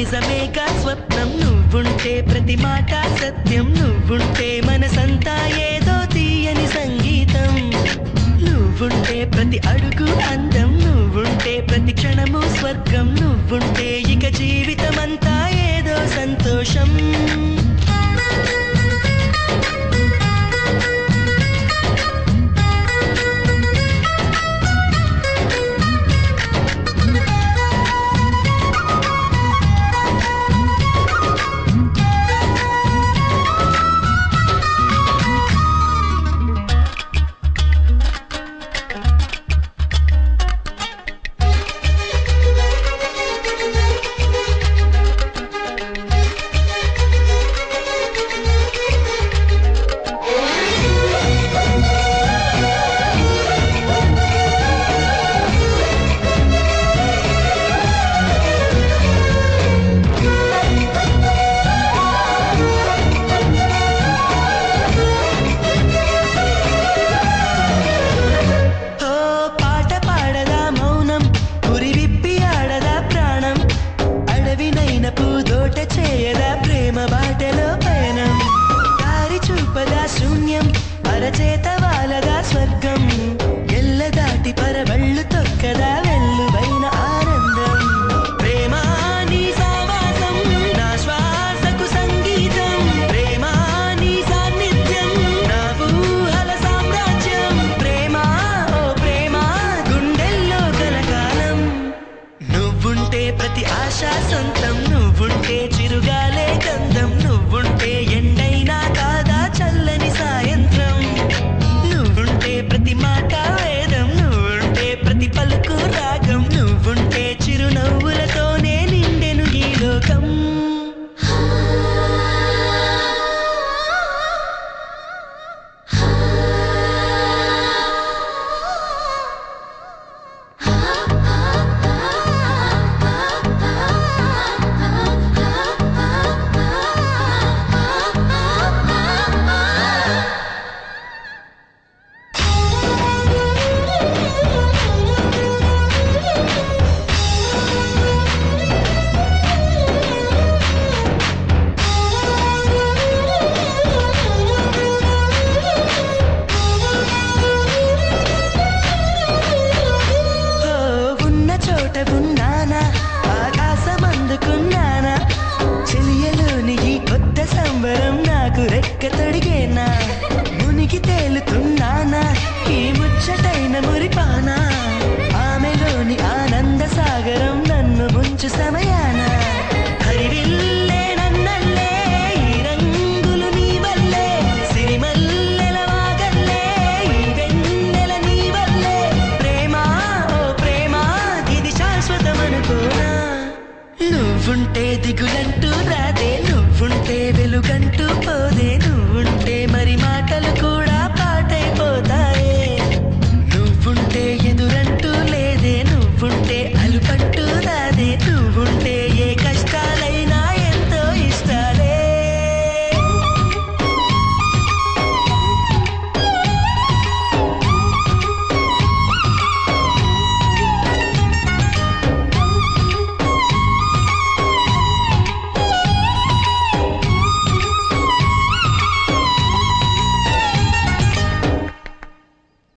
నిజమేగా స్వప్నం నువ్వుంటే ప్రతి మాట సత్యం నువ్వుంటే మనసంతా ఏదో తీయని సంగీతం నువ్వుంటే ప్రతి అడుగు అందం నువ్వుంటే ప్రతి క్షణము స్వర్గం నువ్వుంటే ఇక జీవితమంతా ఏదో సంతోషం అరచేత వాలదా స్వర్గం ఎల్ల దాటి పరవళ్ళు తొక్కదా వెల్లువైన ఆనందం ప్రేమ నీ సావాసం నా శ్వాసకు సంగీతం ప్రేమ నీ సాన్నిధ్యం నా ఊహల సామ్రాజ్యం ప్రేమ ఓ ప్రేమ గుండెల్లో కలకాలం నువ్వుంటే ప్రతి ఆశ సొంతం నువ్వుంటే చిరుగాలే గంధం నువ్వుంటే ఎండైనా కాదా చల్లని సాయంత్రం ప్రతి మాట వేదం నువ్వుంటే ప్రతి పలుకు రాగం నువ్వుంటే చిరునవ్వులతోనే నిండెను ఈ లోకం ఉన్నానా ఆకాశమందుకున్నానా చెలియలోని ఈ కొత్త సంబరం నాకు రెక్క తొడిగేనా మునిగి తేలుతున్నానా ఈ ముచ్చటైన మురిపానా ఆమెలోని ఆనంద సాగరం నన్ను ముంచు సమయాన హరివిల్లే నన్నల్లే ఈ రంగులు నీ వల్లే సిరిమల్లెల వాగల్లే ఈ వెన్నెల నీ వల్లే ప్రేమ ఓ ప్రేమ ఇది శాశ్వతమనుకోనా నువ్వుంటే దిగులంటూ రాదే నువ్వుంటే వెలుగంటూ